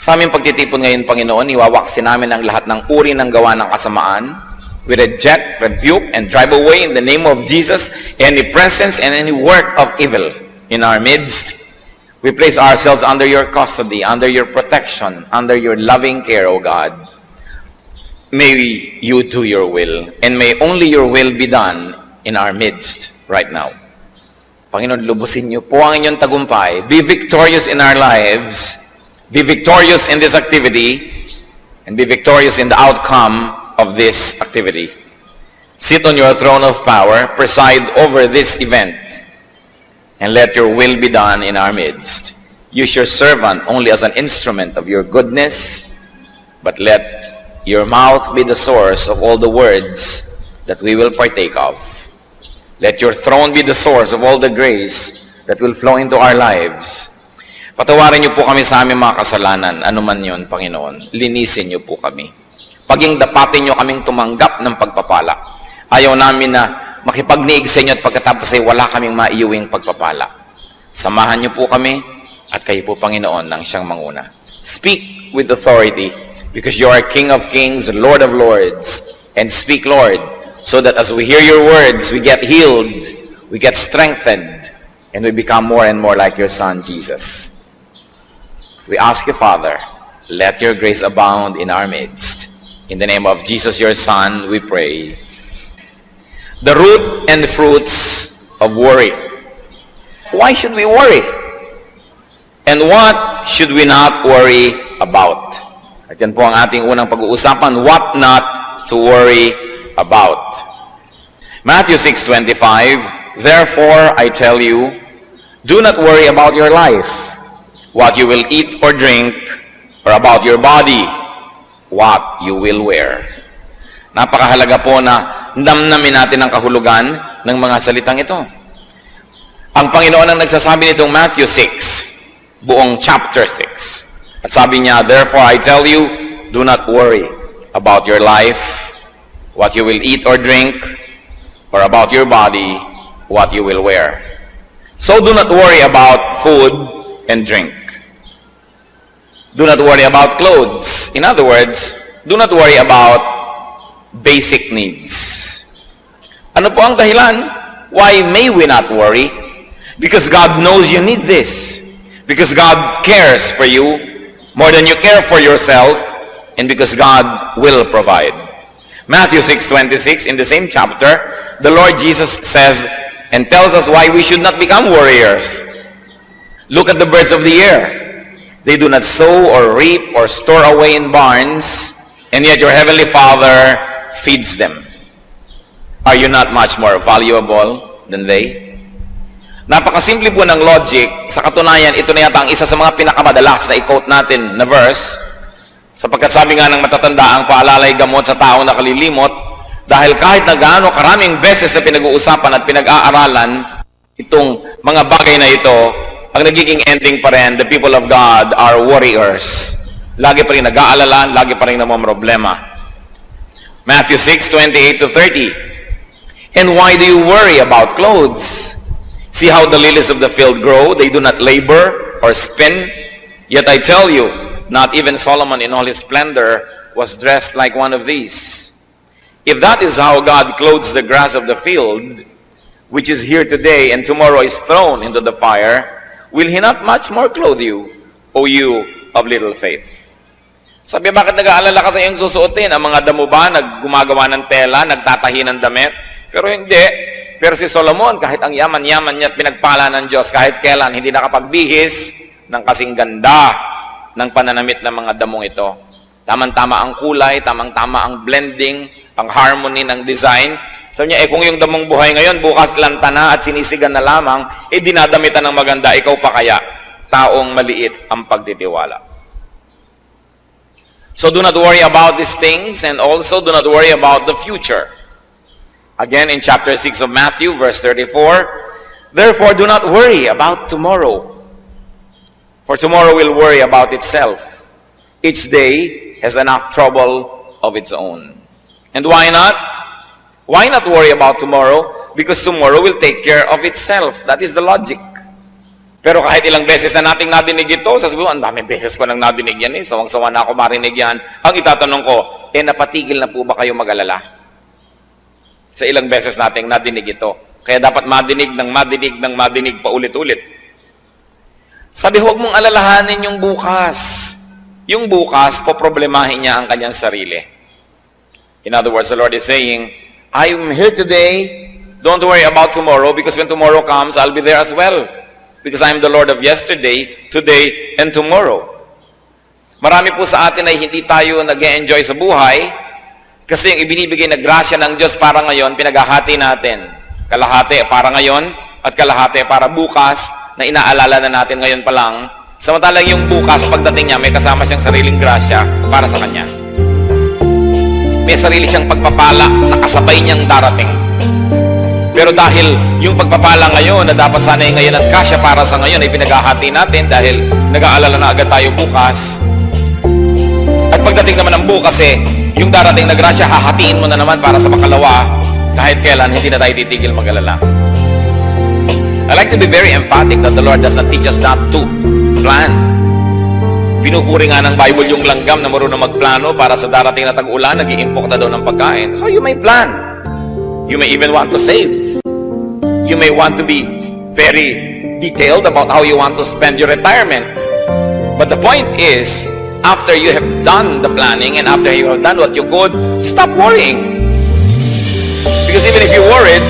Sa aming pagtitipon ngayon, Panginoon, iwawaksin namin ang lahat ng uri ng gawa ng kasamaan. We reject, rebuke, and drive away in the name of Jesus any presence and any work of evil in our midst. We place ourselves under your custody, under your protection, under your loving care, O God. May you do your will, and may only your will be done in our midst right now. Panginoon, lubusin niyo po ang inyong tagumpay. Be victorious in our lives. Be victorious in this activity, and be victorious in the outcome of this activity. Sit on your throne of power, preside over this event, and let your will be done in our midst. Use your servant only as an instrument of your goodness, but let your mouth be the source of all the words that we will partake of. Let your throne be the source of all the grace that will flow into our lives. Patawarin niyo po kami sa aming mga kasalanan, anuman yun, Panginoon. Linisin niyo po kami. Paging dapatin niyo kaming tumanggap ng pagpapala. Ayaw namin na makipagniig sa inyo at pagkatapos ay wala kaming maiuwing pagpapala. Samahan niyo po kami at kayo po, Panginoon, nang siyang manguna. Speak with authority because you are King of Kings, Lord of Lords. And speak, Lord, so that as we hear your words, we get healed, we get strengthened, and we become more and more like your Son, Jesus. We ask you, Father, let your grace abound in our midst. In the name of Jesus, your Son, we pray. The root and fruits of worry. Why should we worry? And what should we not worry about? At yan po ang ating unang pag-uusapan, what not to worry about. Matthew 6:25, therefore I tell you, do not worry about your life, what you will eat or drink, or about your body, what you will wear. Napakahalaga po na namnamin natin ang kahulugan ng mga salitang ito. Ang Panginoon ang nagsasabi nitong Matthew 6, buong chapter 6. At sabi niya, therefore I tell you, do not worry about your life, what you will eat or drink, or about your body, what you will wear. So do not worry about food and drink. Do not worry about clothes. In other words, do not worry about basic needs. Ano po ang dahilan? Why may we not worry? Because God knows you need this. Because God cares for you more than you care for yourself, and because God will provide. Matthew 6:26, in the same chapter, the Lord Jesus says and tells us why we should not become warriors. Look at the birds of the air. They do not sow or reap or store away in barns, and yet your heavenly Father feeds them. Are you not much more valuable than they? Napakasimple po ng logic. Sa katunayan, ito na yata ang isa sa mga pinakamadalas na i-quote natin na verse, sapagkat sabi nga ng matatanda, ang paalalay gamot sa taong nakalilimot, dahil kahit na gaano karaming beses na pinag-uusapan at pinag-aaralan itong mga bagay na ito, ang nagiging ending pa rin, the people of God are warriors. Lagi pa rin nag-aalala, lagi pa rin namamroblema. Matthew 6:28-30. And why do you worry about clothes? See how the lilies of the field grow, they do not labor or spin. Yet I tell you, not even Solomon in all his splendor was dressed like one of these. If that is how God clothes the grass of the field, which is here today and tomorrow is thrown into the fire, will He not much more clothe you, O you of little faith? Sabi, bakit nag-aalala ka sa iyong susuotin? Ang mga damo ba gumagawa ng tela, nagtatahi ng damit? Pero hindi. Pero si Solomon, kahit ang yaman-yaman niya at pinagpala ng Diyos, kahit kailan, hindi nakapagbihis ng kasing ganda ng pananamit ng mga damong ito. Tamang-tama ang kulay, tamang-tama ang blending, ang harmony ng design. Sabi niya, kung yung damong buhay ngayon, bukas lanta na at sinisigan na lamang, dinadamitan ng maganda, ikaw pa kaya? Taong maliit ang pagtitiwala. So do not worry about these things, and also do not worry about the future. Again, in chapter 6 of Matthew, verse 34, therefore do not worry about tomorrow, for tomorrow will worry about itself. Each day has enough trouble of its own. And why not? Why not worry about tomorrow? Because tomorrow will take care of itself. That is the logic. Pero kahit ilang beses na nating nadinig ito, sasabihin mo, ang daming beses ko nang nadinig yan sawang-sawa na ako marinig yan. Ang itatanong ko, napatigil na po ba kayo mag-alala? Sa ilang beses nating nadinig ito. Kaya dapat madinig pa ulit-ulit. Sabi, huwag mong alalahanin yung bukas. Yung bukas, poproblemahin niya ang kanyang sarili. In other words, the Lord is saying, I'm here today, don't worry about tomorrow, because when tomorrow comes, I'll be there as well. Because I am the Lord of yesterday, today, and tomorrow. Marami po sa atin ay hindi tayo nag-enjoy sa buhay kasi yung ibinibigay na grasya ng Diyos para ngayon, pinaghahati natin. Kalahati para ngayon at kalahati para bukas na inaalala na natin ngayon pa lang. Samantalang yung bukas, pagdating niya, may kasama siyang sariling grasya para sa kanya. May sarili siyang pagpapala na kasabay niyang darating. Pero dahil yung pagpapala ngayon na dapat sana ay ngayon at kasya para sa ngayon ay pinaghahati natin dahil nag-aalala na agad tayo bukas. At pagdating naman ng bukas yung darating na grasya, hahatiin mo na naman para sa makalawa kahit kailan hindi na tayo titigil mag-alala. I like to be very emphatic that the Lord doesn't teach us not to plan. Pinupuri nga ng Bible yung langgam na marunong magplano para sa darating na tag-ulan, nag-iimpok na daw ng pagkain. So you may plan. You may even want to save. You may want to be very detailed about how you want to spend your retirement. But the point is, after you have done the planning and after you have done what you could, stop worrying. Because even if you're worried,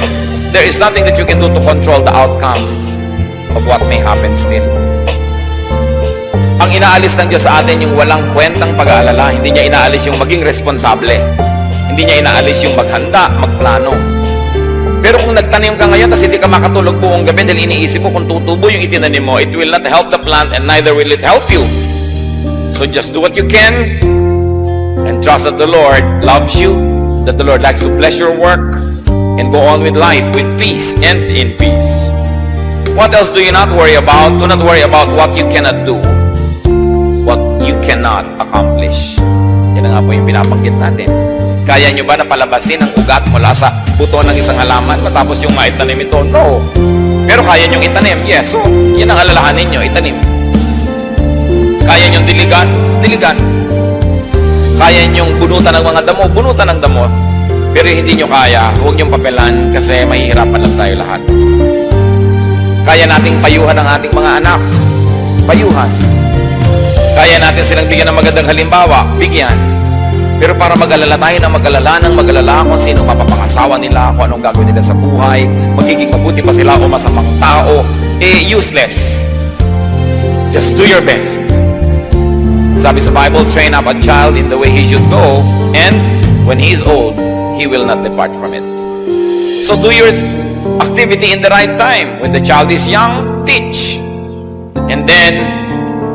there is nothing that you can do to control the outcome of what may happen still. Ang inaalis ng Diyos sa atin yung walang kwentang pag-aalala. Hindi niya inaalis yung maging responsable. Hindi niya inaalis yung maghanda, magplano. Pero kung nagtanim ka ngayon tapos hindi ka makatulog buong gabi dahil iniisip mo kung tutubo yung itinanim mo, it will not help the plant and neither will it help you. So just do what you can and trust that the Lord loves you, that the Lord likes to bless your work, and go on with life with peace and in peace. What else do you not worry about? Do not worry about what you cannot do, what you cannot accomplish. Yan na nga po yung pinapanggit natin. Kaya nyo ba na palabasin ang ugat mula sa buto ng isang halaman matapos yung maitanim ito? No. Pero kaya nyo itanim? Yes. So, yan ang alalahanin nyo, itanim. Kaya nyo diligan? Diligan. Kaya nyo bunutan ng mga damo? Bunutan ng damo. Pero hindi nyo kaya, huwag nyo papelan kasi mahihirapan lang tayo lahat. Kaya nating payuhan ang ating mga anak. Payuhan. Kaya natin silang bigyan ng magandang halimbawa. Bigyan. Pero para mag-alala tayo na mag-alala kung sino mapapangasawa nila, kung anong gagawin nila sa buhay, magiging mabuti pa sila o masamang tao, useless. Just do your best. Sabi sa Bible, train up a child in the way he should go, and when he is old, he will not depart from it. So do your activity in the right time. When the child is young, teach. And then,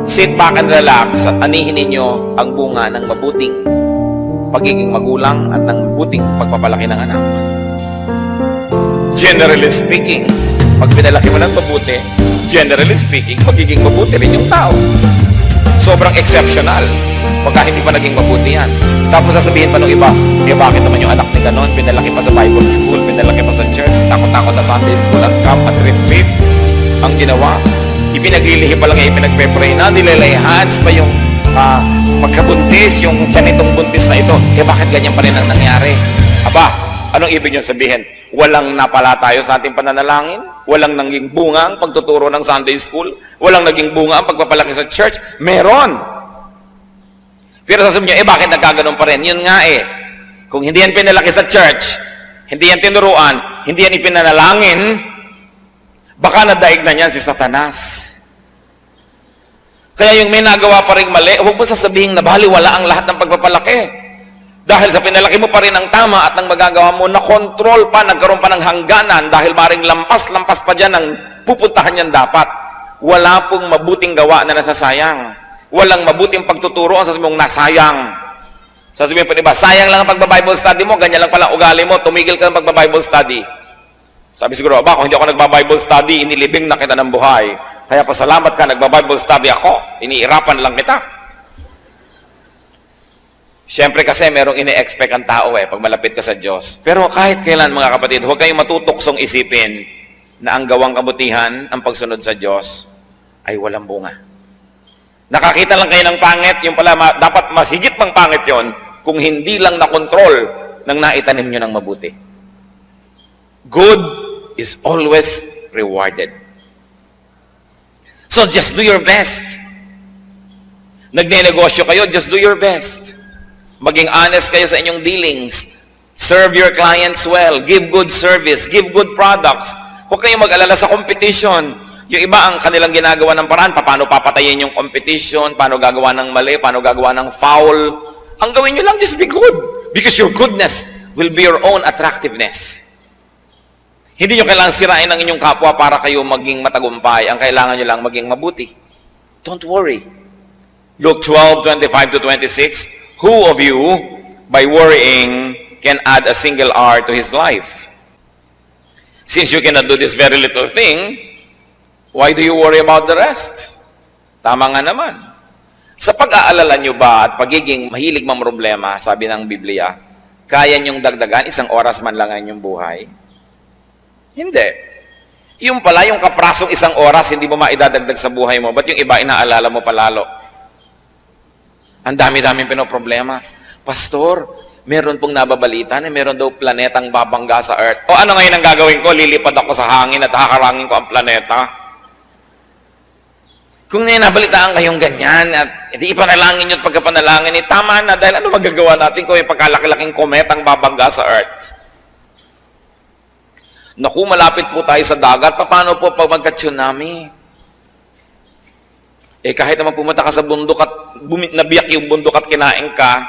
sit back and relax at anihin ninyo ang bunga ng mabuting pagiging magulang at ng mabuting pagpapalaki ng anak. Generally speaking, pag pinalaki mo ng mabuti, generally speaking, magiging mabuti rin yung tao. Sobrang exceptional pagka hindi pa naging mabuti yan. Tapos sasabihin pa ng iba, bakit naman yung anak ni ganon, pinalaki pa sa Bible school, pinalaki pa sa church, takot-takot na Sunday school at camp at retreat. Ang ginawa, ipinaglilihi pa lang yung ipinagpe-pray na, nililay hands pa yung pagkabuntis, yung tiyan itong buntis na ito. Bakit ganyan pa rin ang nangyari? Aba, anong ibig nyo sabihin? Walang napala tayo sa ating pananalangin? Walang naging bunga ang pagtuturo ng Sunday school? Walang naging bunga ang pagpapalaki sa church? Meron! Pero sasabihin nyo, bakit nagkaganon pa rin? Yun nga kung hindi yan pinalaki sa church, hindi yan tinuruan, hindi yan ipinanalangin, baka nadaig na yan si Satanas. Kaya yung may nagawa pa rin mali, huwag mo sasabihin na baliwala ang lahat ng pagpapalaki. Dahil sa pinalaki mo pa rin ang tama at nang magagawa mo, na-control pa, nagkaroon pa ng hangganan dahil maring lampas-lampas pa dyan ang pupuntahan yan dapat. Wala pong mabuting gawa na nasasayang. Walang mabuting pagtuturo ang sasabihin mong nasayang. Sasabihin pa diba, sayang lang ang pagbabible study mo, ganyan lang pala ugali mo, tumigil ka ng pagbabible study. Sabi siguro, kung hindi ako nagbabible study, inilibing na kita ng buhay. Kaya pasalamat ka, nagba-Bible study ako. Iniirapan lang kita. Siyempre kasi merong ini-expect ang tao pag malapit ka sa Diyos. Pero kahit kailan mga kapatid, huwag kayong matutuksong isipin na ang gawang kabutihan, ang pagsunod sa Diyos, ay walang bunga. Nakakita lang kayo ng pangit, yung pala dapat mas higit pang pangit yon kung hindi lang na-control ng naitanim nyo ng mabuti. Good is always rewarded. So just do your best. Nagne-negosyo kayo, just do your best. Maging honest kayo sa inyong dealings. Serve your clients well. Give good service. Give good products. Huwag kayong mag-alala sa competition. Yung iba ang kanilang ginagawa ng paraan, paano papatayin yung competition, paano gagawa ng mali, paano gagawa ng foul. Ang gawin nyo lang, just be good. Because your goodness will be your own attractiveness. Hindi nyo kailangan sirain ang inyong kapwa para kayo maging matagumpay. Ang kailangan nyo lang maging mabuti. Don't worry. Luke 12:25-26, who of you, by worrying, can add a single hour to his life? Since you cannot do this very little thing, why do you worry about the rest? Tama nga naman. Sa pag-aalala nyo ba at pagiging mahilig mamroblema, sabi ng Biblia, kaya nyong dagdagan isang oras man lang ang inyong buhay? Hindi. Yung pala, yung kaprasong isang oras, hindi mo maidadagdag sa buhay mo. Ba't yung iba, inaalala mo palalo? Ang dami-daming pinoproblema. Pastor, meron pong nababalita na meron daw planetang babangga sa Earth. O ano ngayon ang gagawin ko? Lilipad ako sa hangin at hakarangin ko ang planeta. Kung nabalitaan kayong ganyan at hindi ipanalangin nyo at pagkapanalangin, tama na dahil ano magagawa natin kung yung pagkalaki-laking kometang babangga sa Earth? Naku, malapit po tayo sa dagat. Paano po pag magka-tsunami? Kahit naman pumunta ka sa bundok at nabiyak yung bundok at kinain ka,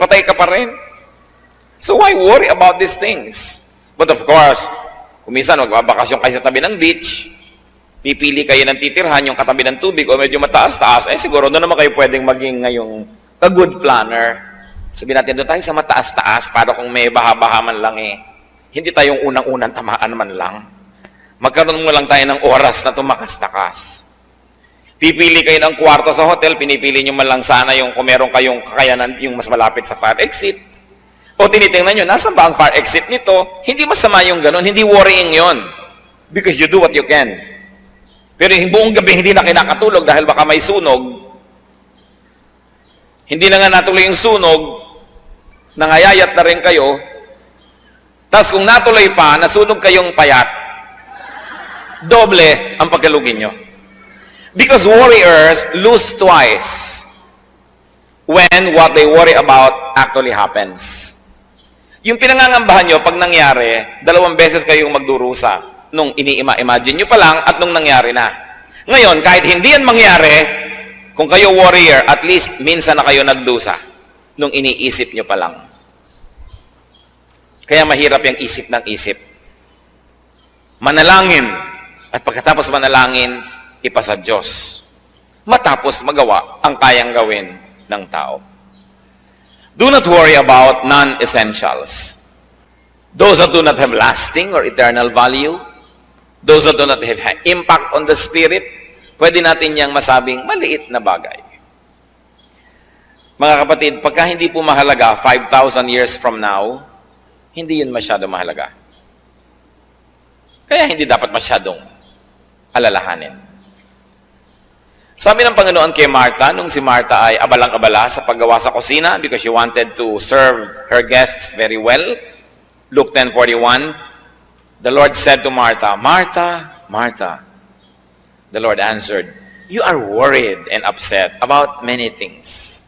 patay ka pa rin. So why worry about these things? But of course, kung minsan magbabakasyon kayo sa tabi ng beach, pipili kayo ng titirhan yung katabi ng tubig o medyo mataas-taas, siguro doon naman kayo pwedeng maging ngayong a good planner. Sabihin natin, doon tayo sa mataas-taas para kung may baha-baha man lang hindi tayong unang-unang tamaan man lang. Magkaroon mo lang tayo ng oras na tumakas-takas. Pipili kayo ng kwarto sa hotel, pinipili nyo man lang sana yung kung meron kayong kakayanan yung mas malapit sa fire exit. O tinitingnan nyo, nasa ba ang fire exit nito? Hindi masama yung ganun, hindi worrying yon. Because you do what you can. Pero yung buong gabi hindi na kinakatulog dahil baka may sunog. Hindi na nga natuloy yung sunog, nangayayat na rin kayo. Tapos kung natuloy pa, nasunog kayong payat, doble ang pagkalugin nyo. Because worriers lose twice when what they worry about actually happens. Yung pinangangambahan nyo, pag nangyari, 2 beses kayong magdurusa. Nung ini-imagine nyo pa lang at nung nangyari na. Ngayon, kahit hindi yan mangyari, kung kayo warrior, at least minsan na kayo nagdusa nung iniisip nyo pa lang. Kaya mahirap yung isip ng isip. Manalangin. At pagkatapos manalangin, ipasa Diyos. Matapos magawa ang kayang gawin ng tao. Do not worry about non-essentials. Those that do not have lasting or eternal value, those that do not have impact on the spirit, pwede natin yang masabing maliit na bagay. Mga kapatid, pagka hindi po mahalaga 5,000 years from now, hindi yun masyado mahalaga. Kaya hindi dapat masyadong alalahanin. Sabi ng Panginoon kay Martha, nung si Martha ay abalang-abala sa paggawa sa kusina because she wanted to serve her guests very well, Luke 10:41, the Lord said to Martha, Martha, Martha, the Lord answered, you are worried and upset about many things,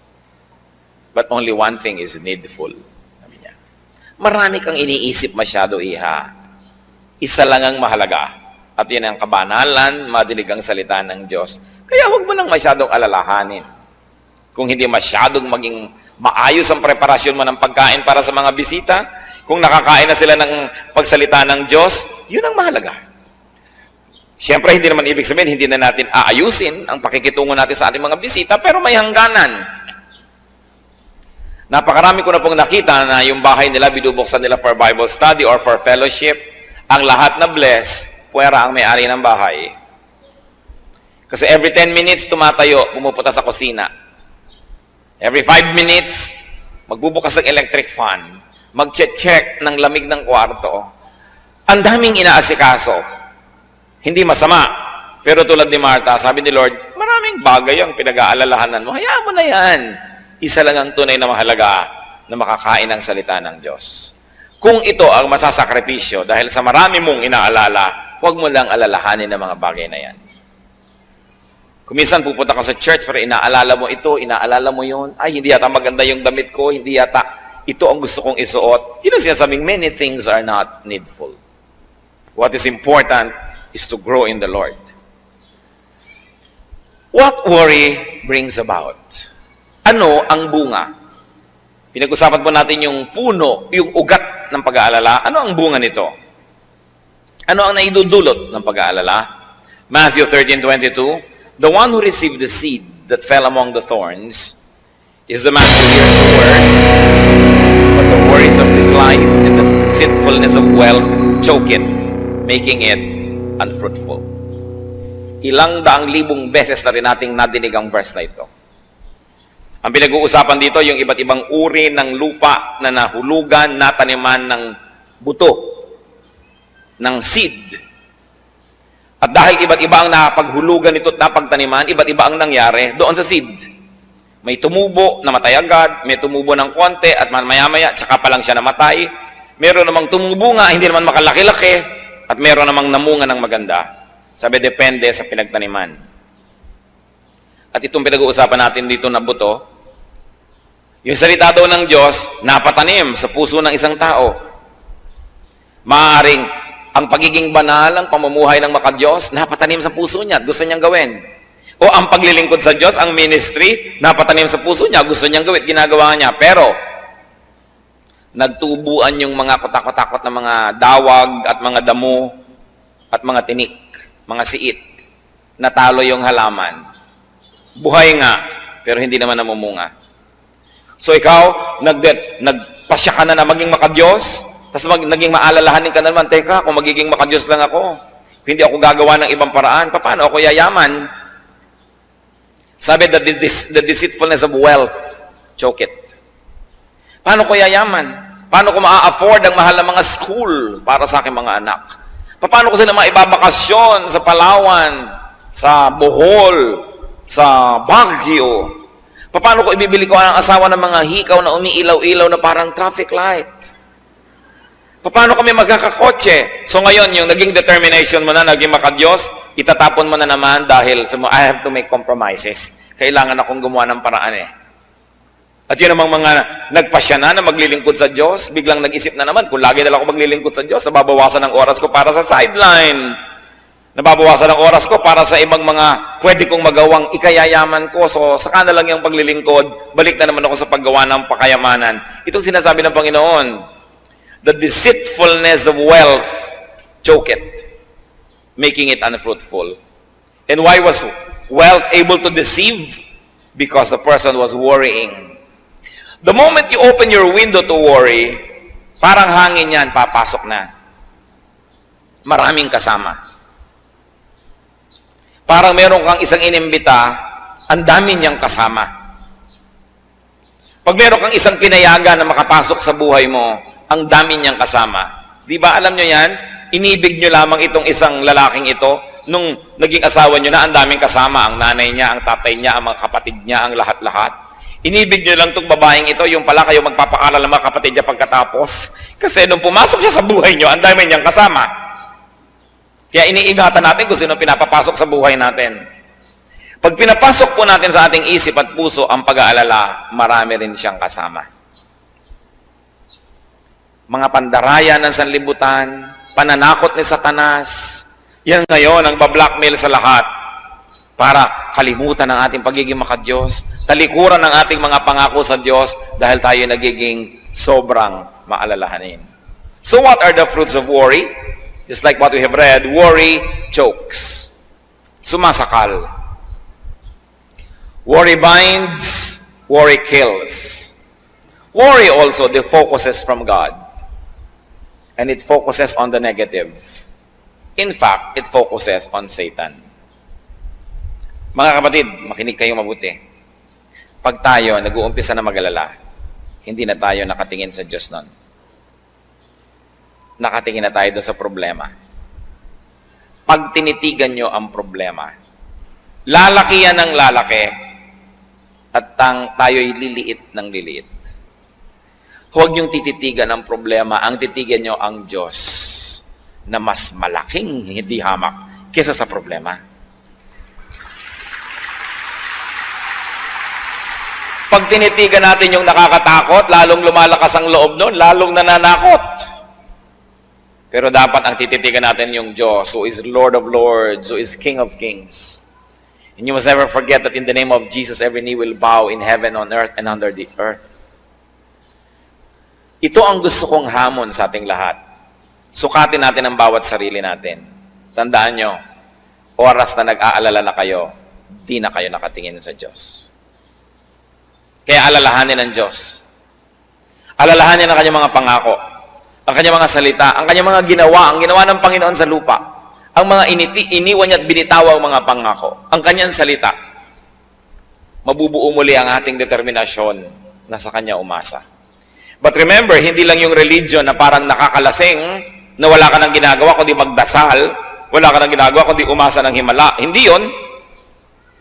but only one thing is needful. Sabi niya, marami kang iniisip masyado, iha. Isa lang ang mahalaga, at yun ang kabanalan, madilig ang salita ng Diyos. Kaya huwag mo nang masyadong alalahanin. Kung hindi masyadong maging maayos ang preparasyon mo ng pagkain para sa mga bisita, kung nakakain na sila ng pagsalita ng Diyos, yun ang mahalaga. Siyempre, hindi naman ibig sabihin, hindi na natin aayusin ang pakikitungo natin sa ating mga bisita, pero may hangganan. Napakarami ko na pong nakita na yung bahay nila, binubuksan nila for Bible study or for fellowship. Ang lahat na bless, puwera ang may-ari ng bahay. Kasi every 10 minutes, tumatayo, pumupunta sa kusina. Every 5 minutes, magbubukas ng electric fan. Mag-check ng lamig ng kwarto. Ang daming inaasikaso. Hindi masama. Pero tulad ni Martha, sabi ni Lord, maraming bagay ang pinag-aalalahanan mo. Hayaan mo na yan. Isa lang ang tunay na mahalaga na makakain ng salita ng Diyos. Kung ito ang masasakripisyo dahil sa marami mong inaalala, huwag mo lang alalahanin ang mga bagay na yan. Kung minsan pupunta ka sa church pero inaalala mo ito, inaalala mo yun, ay hindi yata maganda yung damit ko, hindi yata ito ang gusto kong isuot. Yun ang sinasabing, many things are not needful. What is important is to grow in the Lord. What worry brings about? Ano ang bunga? Pinag-usapan po natin yung puno, yung ugat ng pag-aalala. Ano ang bunga nito? Ano ang naidudulot ng pag-aalala? Matthew 13:22, the one who received the seed that fell among the thorns is the man who hears the word, but the worries of this life and the deceitfulness of wealth choke it, making it unfruitful. Ilang daang libong beses na rin nating nadinig ang verse na ito. Ang pinag-uusapan dito, yung iba't ibang uri ng lupa na nahulugan, nataniman ng buto, ng seed. At dahil iba't iba ang napaghulugan ito at napagtaniman, iba't iba ang nangyari doon sa seed. May tumubo, namatay agad, may tumubo ng konti at maya-maya, tsaka pa lang siya namatay. Meron namang tumubo nga, hindi naman makalaki-laki, at meron namang namunga ng maganda. Sabi, depende sa pinagtaniman. At itong pinag-uusapan natin dito na buto, yung salita daw ng Diyos, napatanim sa puso ng isang tao. Maaaring ang pagiging banal, ang pamumuhay ng makadiyos, napatanim sa puso niya at gusto niyang gawin. O ang paglilingkod sa Diyos, ang ministry, napatanim sa puso niya, gusto niyang gawin, ginagawa niya. Pero, nagtubuan yung mga kotak-kotakot na mga dawag at mga damo at mga tinik, mga siit. Natalo yung halaman. Buhay nga, pero hindi naman namumunga. So ikaw, nagpasya ka na maging makadiyos, tapos naging maalalahanin ka na naman, teka, kung magiging makadiyos lang ako, hindi ako gagawa ng ibang paraan, paano ako yayaman? Sabi, the deceitfulness of wealth, choke it. Paano ko yayaman? Paano ko maa-afford ang mahal na mga school para sa aking mga anak? Paano ko sila maibabakasyon sa Palawan, sa Bohol, sa Baguio? Paano ko ibibili ko ang asawa ng mga hikaw na umiilaw-ilaw na parang traffic light? Paano kami magkakakotse? So ngayon, yung naging determination mo na, naging makadiyos, itatapon mo na naman dahil I have to make compromises. Kailangan akong gumawa ng paraan eh. At yun namang mga nagpasya na maglilingkod sa Diyos, biglang nag-isip na naman, kung lagi na lang ako maglilingkod sa Diyos, nababawasan ng oras ko para sa sideline. Nababawasan ng oras ko para sa ibang mga pwede kong magawang ikayayaman ko. So, saka na lang yung paglilingkod, balik na naman ako sa paggawa ng pakayamanan. Itong sinasabi ng Panginoon, the deceitfulness of wealth, choke it, making it unfruitful. And why was wealth able to deceive? Because the person was worrying. The moment you open your window to worry, parang hangin yan, papasok na. Maraming kasama. Parang meron kang isang inimbita, ang dami niyang kasama. Pag meron kang isang pinayagan na makapasok sa buhay mo, ang dami niyang kasama. Di ba alam niyo yan? Inibig niyo lamang itong isang lalaking ito, nung naging asawa niyo na ang daming kasama, ang nanay niya, ang tatay niya, ang mga kapatid niya, ang lahat-lahat. Inibig niyo lang itong babaeng ito, yung pala kayo magpapakala ng mga kapatid niya pagkatapos. Kasi nung pumasok siya sa buhay niyo, ang dami niyang kasama. Kaya iniingatan natin kung sino pinapapasok sa buhay natin. Pag pinapasok po natin sa ating isip at puso ang pag-aalala, marami rin siyang kasama. Mga pandaraya ng sanlibutan, pananakot ni Satanas, yan ngayon ang bablackmail sa lahat para kalimutan ang ating pagiging makadiyos, talikuran ang ating mga pangako sa Diyos dahil tayo nagiging sobrang maalalahanin. So what are the fruits of worry? Just like what we have read, worry chokes. Sumasakal. Worry binds, worry kills. Worry also defocuses from God. And it focuses on the negative. In fact, it focuses on Satan. Mga kapatid, makinig kayo mabuti. Pag tayo nag-uumpisa na mag-alala, hindi na tayo nakatingin sa Diyos nun. Nakatingin na tayo doon sa problema. pag tinitigan nyo ang problema. Lalaki yan ng lalaki at tayo'y liliit ng liliit. Huwag niyong tititigan ang problema, ang titigan nyo ang Diyos na mas malaking hindi hamak kesa sa problema. Pag tinitigan natin yung nakakatakot, lalong lumalakas ang loob nun, lalong nananakot. Pero dapat ang tititigan natin yung Diyos, who is Lord of Lords, who is King of Kings. And you must never forget that in the name of Jesus, every knee will bow in heaven, on earth, and under the earth. Ito ang gusto kong hamon sa ating lahat. Sukatin natin ang bawat sarili natin. Tandaan nyo, oras na nag-aalala na kayo, di na kayo nakatingin sa Diyos. Kaya alalahanin ng Diyos. Alalahanin ang kanyang mga pangako, ang kanyang mga salita, ang kanyang mga ginawa, ang ginawa ng Panginoon sa lupa, ang mga iniwan niya at binitaw ang mga pangako, ang kanyang salita. Mabubuo muli ang ating determinasyon na sa kanya umasa. But remember, hindi lang yung religion na parang nakakalasing, na wala ka nang ginagawa kundi magdasal, wala ka nang ginagawa kundi umasa ng himala. Hindi yun.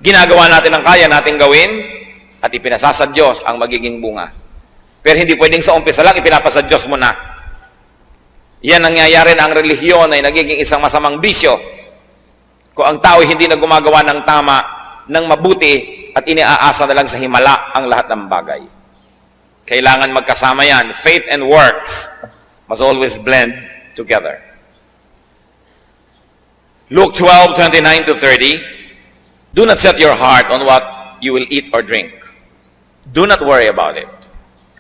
Ginagawa natin ang kaya nating gawin at ipinasa sa Diyos ang magiging bunga. Pero hindi pwedeng sa umpisa lang ipinapasa Diyos mo na. Yan nangyayari na ang relihiyon ay nagiging isang masamang bisyo. Kung ang tao hindi na gumagawa ng tama, ng mabuti, at iniaasa na lang sa himala ang lahat ng bagay. Kailangan magkasama yan. Faith and works must always blend together. Luke 12:29-30. Do not set your heart on what you will eat or drink. Do not worry about it.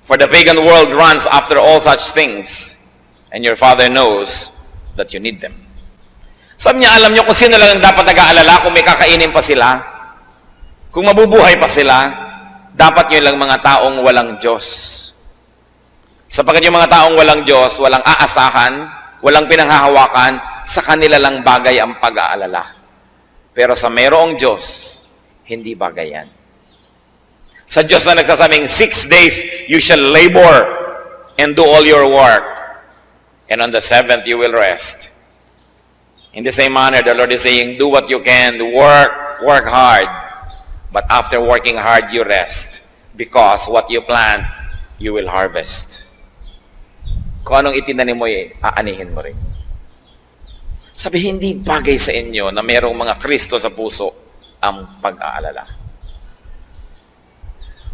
For the pagan world runs after all such things, and your Father knows that you need them. Sabi niya, alam niyo kung sino lang ang dapat nag-aalala kung may kakainin pa sila, kung mabubuhay pa sila, dapat niyo lang mga taong walang Diyos. Sapagkat yung mga taong walang Diyos, walang aasahan, walang pinanghahawakan, sa kanila lang bagay ang pag-aalala. Pero sa mayroong Diyos, hindi bagay yan. Sa Diyos na nagsasabing, 6 days you shall labor and do all your work. And on the 7th, you will rest. In the same manner, the Lord is saying, do what you can, work hard. But after working hard, you rest. Because what you plant, you will harvest. Kung anong itinanim mo, aanihin mo rin. Sabi, hindi bagay sa inyo na mayroong mga Kristo sa puso ang pag-aalala.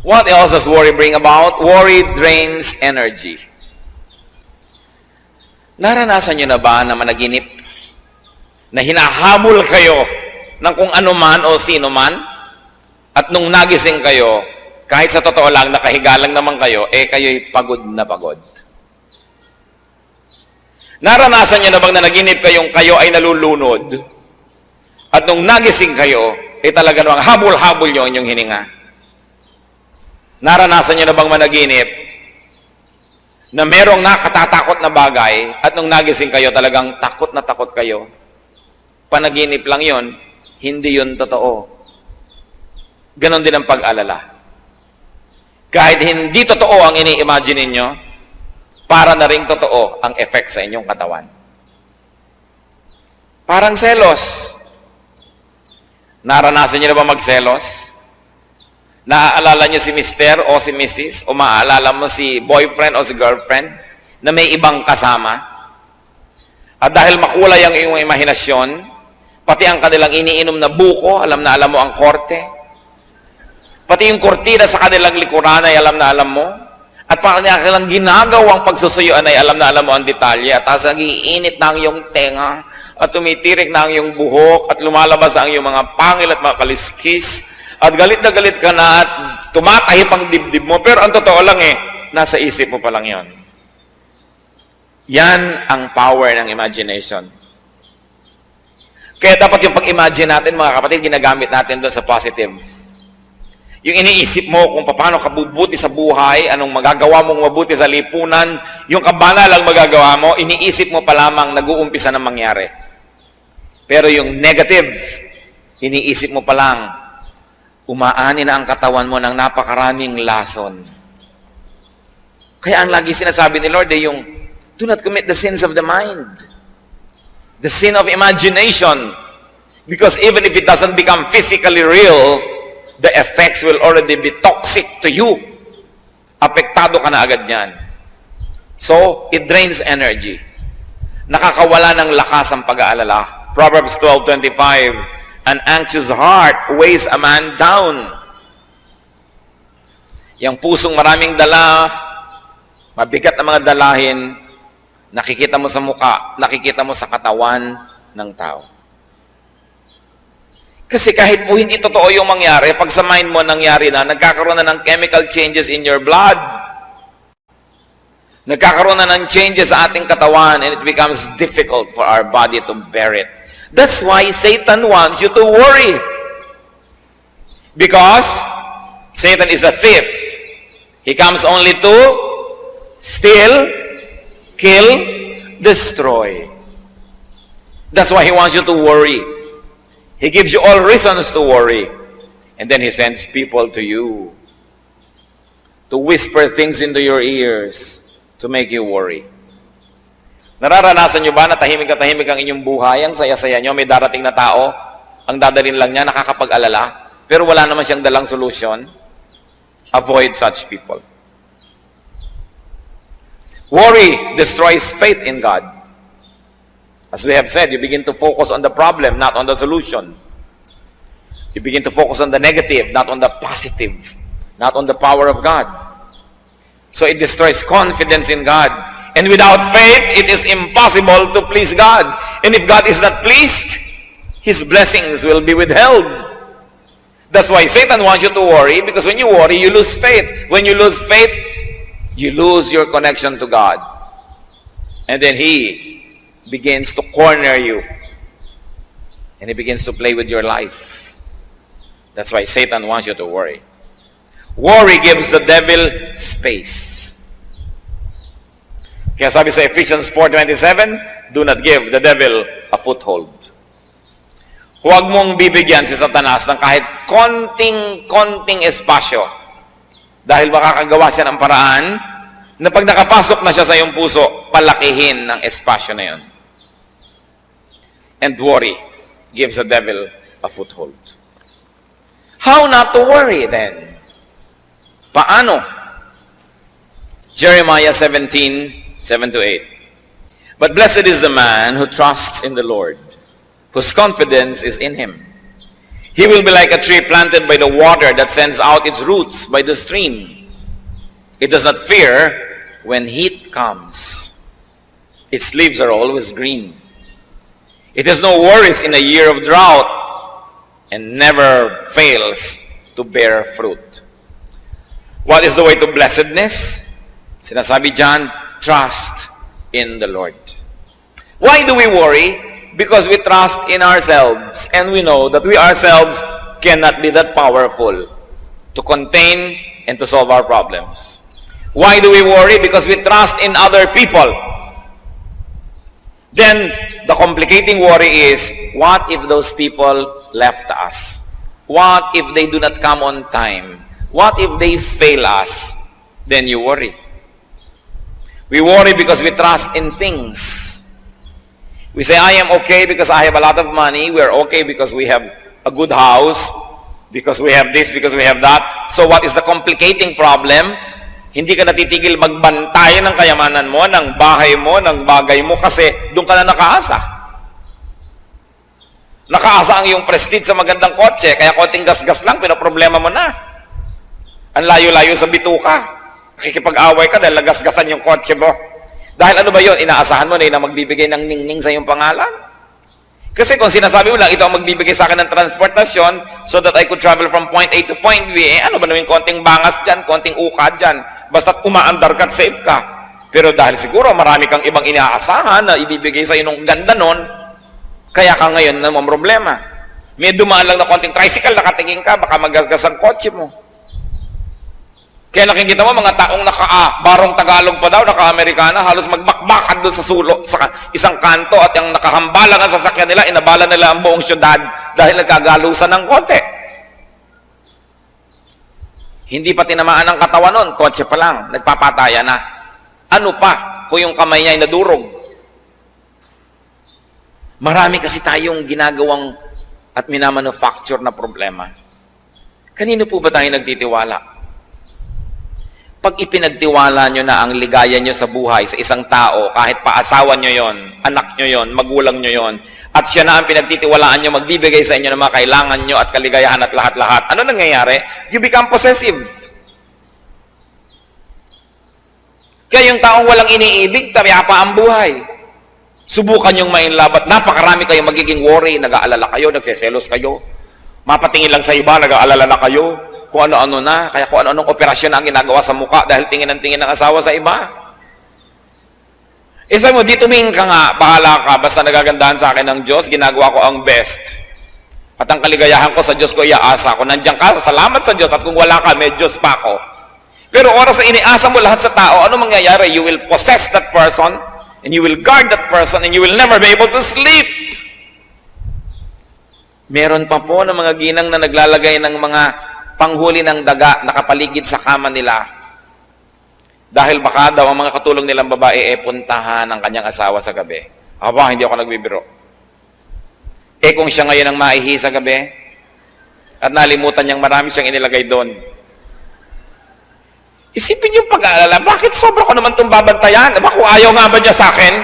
What else does worry bring about? Worry drains energy. Naranasan nyo na ba na managinip na hinahabol kayo ng kung ano man o sino man? At nung nagising kayo, kahit sa totoo lang, nakahiga lang naman kayo, kayo'y pagod na pagod. Naranasan nyo na bang nanaginip kayong kayo ay nalulunod? At nung nagising kayo, talaga namang habol-habol nyo inyong hininga. Naranasan nyo na bang managinip na merong nakatatakot na bagay at nung nagising kayo talagang takot na takot kayo? Panaginip lang yon, hindi yon totoo. Ganon din ang pag-alala. Kahit hindi totoo ang ini-imagine ninyo, para na ring totoo ang effect sa inyong katawan. Parang selos. Naranasan niyo na ba magselos? Naaalala niyo si Mr. o si Mrs. o maaalala mo si boyfriend o si girlfriend na may ibang kasama? At dahil makulay ang iyong imahinasyon, pati ang kanilang iniinom na buko, alam na alam mo ang korte. Pati yung kortina sa kanilang likuran ay alam na alam mo. At pati ang kanilang ginagawang pagsusuyuan ay alam na alam mo ang detalye. At tapos nagiinit na ang iyong tenga at tumitirik na ang iyong buhok at lumalabas ang iyong mga pangil at mga kaliskis. At galit na galit ka na at tumatahip ang dibdib mo. Pero ang totoo lang nasa isip mo pa lang yon. Yan ang power ng imagination. Kaya dapat yung pag-imagine natin, mga kapatid, ginagamit natin doon sa positive. Yung iniisip mo kung paano ka bubuti sa buhay, anong magagawa mong mabuti sa lipunan, yung kabana lang magagawa mo, iniisip mo pa lamang nag-uumpisa na mangyari. Pero yung negative, iniisip mo pa lang, umaani na ang katawan mo ng napakaraming lason. Kaya ang lagi sinasabi ni Lord yung, do not commit the sins of the mind. The sin of imagination. Because even if it doesn't become physically real, the effects will already be toxic to you. Apektado ka na agad yan. So, it drains energy. Nakakawala ng lakas ang pag-aalala. Proverbs 12:25, an anxious heart weighs a man down. Yang pusong maraming dala, mabigat na mga dalahin, nakikita mo sa muka, nakikita mo sa katawan ng tao. Kasi kahit po hindi totoo yung mangyari, pag sa mind mo nangyari na, nagkakaroon na ng chemical changes in your blood. Nagkakaroon na ng changes sa ating katawan and it becomes difficult for our body to bear it. That's why Satan wants you to worry. Because Satan is a thief. He comes only to steal, kill, destroy. That's why he wants you to worry. He gives you all reasons to worry. And then he sends people to you to whisper things into your ears to make you worry. Nararanasan nyo ba na tahimik ang inyong buhay, ang saya-saya nyo, may darating na tao, ang dadalhin lang niya, nakakapag-alala, pero wala naman siyang dalang solusyon? Avoid such people. Worry destroys faith in God. As we have said, you begin to focus on the problem, not on the solution. You begin to focus on the negative, not on the positive, not on the power of God. So it destroys confidence in God. And without faith, it is impossible to please God. And if God is not pleased, His blessings will be withheld. That's why Satan wants you to worry, because when you worry, you lose faith. When you lose faith, you lose your connection to God. And then He begins to corner you. And he begins to play with your life. That's why Satan wants you to worry. Worry gives the devil space. Kaya sabi sa Ephesians 4:27, do not give the devil a foothold. Huwag mong bibigyan si Satanas ng kahit konting espasyo. Dahil makakagawa siya ng paraan na pag nakapasok na siya sa iyong puso, palakihin ng espasyo na yun. And worry gives the devil a foothold. How not to worry then? Paano? Jeremiah 17:7-8. But blessed is the man who trusts in the Lord, whose confidence is in Him. He will be like a tree planted by the water that sends out its roots by the stream. It does not fear when heat comes. Its leaves are always green. It has no worries in a year of drought and never fails to bear fruit. What is the way to blessedness? Sinasabi dyan, trust in the Lord. Why do we worry? Because we trust in ourselves and we know that we ourselves cannot be that powerful to contain and to solve our problems. Why do we worry? Because we trust in other people. Then, the complicating worry is, what if those people left us? What if they do not come on time? What if they fail us? Then you worry. We worry because we trust in things. We say, I am okay because I have a lot of money. We are okay because we have a good house, because we have this, because we have that. So what is the complicating problem? Hindi ka natitigil magbantay ng kayamanan mo, ng bahay mo, ng bagay mo, kasi doon ka na nakaasa. Nakaasa ang iyong prestige sa magandang kotse, kaya konting gas-gas lang, pinaproblema mo na. Ang layo-layo sa bituka. Nakikipag-away ka dahil nagasgasan yung kotse mo. Dahil ano ba yun? Inaasahan mo na yun ang magbibigay ng ningning sa iyong pangalan? Kasi kung sinasabi mo lang, ito ang magbibigay sa akin ng transportasyon so that I could travel from point A to point B, ano ba naman konting bangas dyan, konting ukad dyan, basta't umaandar ka at safe ka. Pero dahil siguro marami kang ibang inaasahan na ibibigay sa iyo ng ganda nun, kaya ka ngayon naman problema. May dumaan lang na konting tricycle, nakatingin ka, baka magasgas ang kotse mo. Kaya nakikita mo, mga taong barong Tagalog pa daw, naka-Amerikana, halos magbakbakan doon sa sulok, sa isang kanto, at yung nakahambalang ang sasakyan nila, inabala nila ang buong syudad dahil nagkagalusan ng konti. Hindi pa tinamaan ang katawan nun, kotse pa lang, nagpapataya na. Ano pa kung yung kamay niya ay nadurog? Marami kasi tayong ginagawang at minamanufacture na problema. Kanino po ba tayo nagtitiwala? Pag ipinagtiwala nyo na ang ligaya nyo sa buhay sa isang tao, kahit paasawa nyo yon, anak nyo yon, magulang nyo yon, at siya na ang pinagtitiwalaan nyo, magbibigay sa inyo ng mga kailangan nyo at kaligayahan at lahat-lahat, ano nangyayari? You become possessive. Kaya yung taong walang iniibig, tayapa ang buhay. Subukan yung mainlove at napakarami kayong magiging worry, nag-aalala kayo, nagseselos kayo. Mapatingin lang sa iba, nag-aalala na kayo. Kung ano-ano na, kaya kung ano-anong operasyon na ang ginagawa sa mukha dahil tingin ng tingin ng asawa sa iba. Isa mo, di tumingin ka nga, bahala ka, basta nagagandahan sa akin ng Diyos, ginagawa ko ang best. At ang kaligayahan ko sa Diyos ko, iaasa ko. Nandiyan ka, salamat sa Diyos, at kung wala ka, may Diyos pa ako. Pero oras na iniasa mo lahat sa tao, ano mangyayari? You will possess that person, and you will guard that person, and you will never be able to sleep. Meron pa po ng mga ginang na naglalagay ng mga panghuli ng daga nakapaligid sa kama nila. Dahil baka daw ang mga katulong nilang babae puntahan ang kanyang asawa sa gabi. Aba, hindi ako nagbibiro. Kung siya ngayon ang maihi sa gabi, at nalimutan niyang marami siyang inilagay doon, isipin yung pag-aalala, bakit sobra ko naman itong babantayan? Aba, kung ayaw nga ba niya sa akin?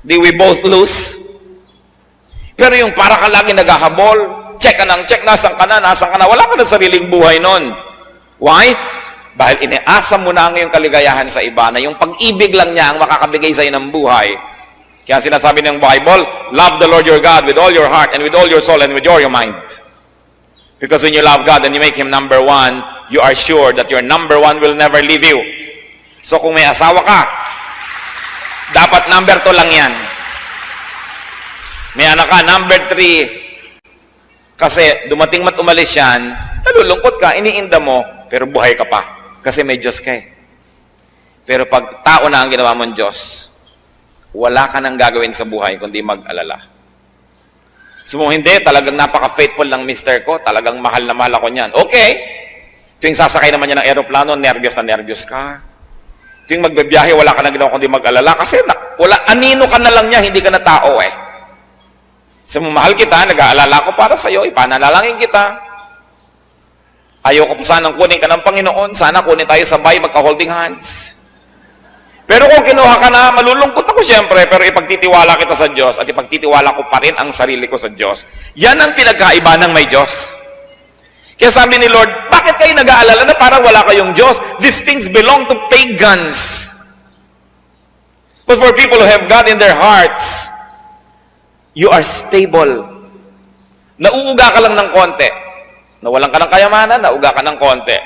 Di we both lose? Pero yung para ka lagi naghahabol, check ka ng check, nasan ka na, wala ka na sariling buhay nun. Why? Dahil iniasa mo na ang iyong kaligayahan sa iba, na yung pag-ibig lang niya ang makakabigay sa iyo ng buhay. Kaya sinasabi ng Bible, love the Lord your God with all your heart and with all your soul and with all your mind. Because when you love God and you make Him number one, you are sure that your number one will never leave you. So kung may asawa ka, dapat number 2 lang yan. May anak ka, number 3. Kasi dumating mat umalis yan, nalulungkot ka, iniinda mo, pero buhay ka pa. Kasi may Diyos ka eh. Pero pag tao na ang ginawa mong Diyos, wala ka nang gagawin sa buhay kundi mag-alala. So hindi, talagang napaka-faithful ng mister ko, talagang mahal na mahal ako niyan. Okay. Tuwing sasakay naman niya ng aeroplano, nervyos na nervyos ka. Tuwing magbibiyahe, wala ka nang ginawa kundi mag-alala. Kasi wala, anino ka na lang niya, hindi ka na tao eh. So mahal kita, nag-aalala ko para sa'yo, ipananalangin kita. Ayoko pa sanang kunin ka ng Panginoon, sana kunin tayo sabay, magka-holding hands. Pero kung kinuha ka na, malulungkot ako siyempre, pero ipagtitiwala kita sa Diyos at ipagtitiwala ko pa rin ang sarili ko sa Diyos. Yan ang pinagkaiba ng may Diyos. Kaya sabi ni Lord, bakit kayo nag-aalala na parang wala kayong Diyos? These things belong to pagans. But for people who have God in their hearts, you are stable. Nauuga ka lang ng konti. Nawalan ka ng kayamanan, nauuga ka ng konti.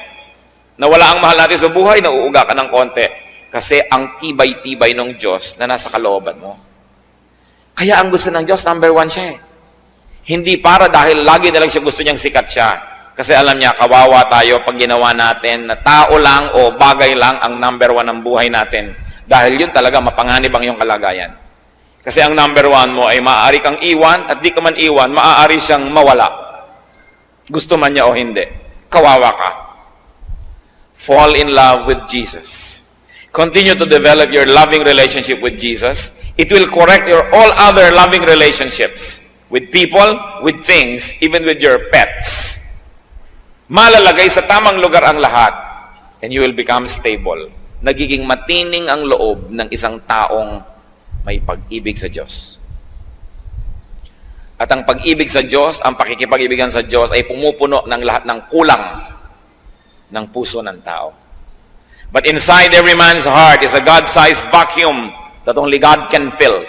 Nawala ang mahal natin sa buhay, nauuga ka ng konti. Kasi ang tibay-tibay ng Diyos na nasa kalooban mo. Kaya ang gusto ng Diyos, number 1 siya eh. Hindi para dahil lagi na lang siya gusto niyang sikat siya. Kasi alam niya, kawawa tayo pag ginawa natin na tao lang o bagay lang ang number 1 ng buhay natin. Dahil yun talaga mapanganib ang iyong kalagayan. Kasi ang number 1 mo ay maaari kang iwan at di ka man iwan, maaari siyang mawala. Gusto man niya o hindi. Kawawa ka. Fall in love with Jesus. Continue to develop your loving relationship with Jesus. It will correct your all other loving relationships. With people, with things, even with your pets. Malalagay sa tamang lugar ang lahat. And you will become stable. Nagiging matining ang loob ng isang taong may pag-ibig sa Diyos. At ang pag-ibig sa Diyos, ang pakikipag-ibigan sa Diyos ay pumupuno ng lahat ng kulang ng puso ng tao. But inside every man's heart is a God-sized vacuum that only God can fill.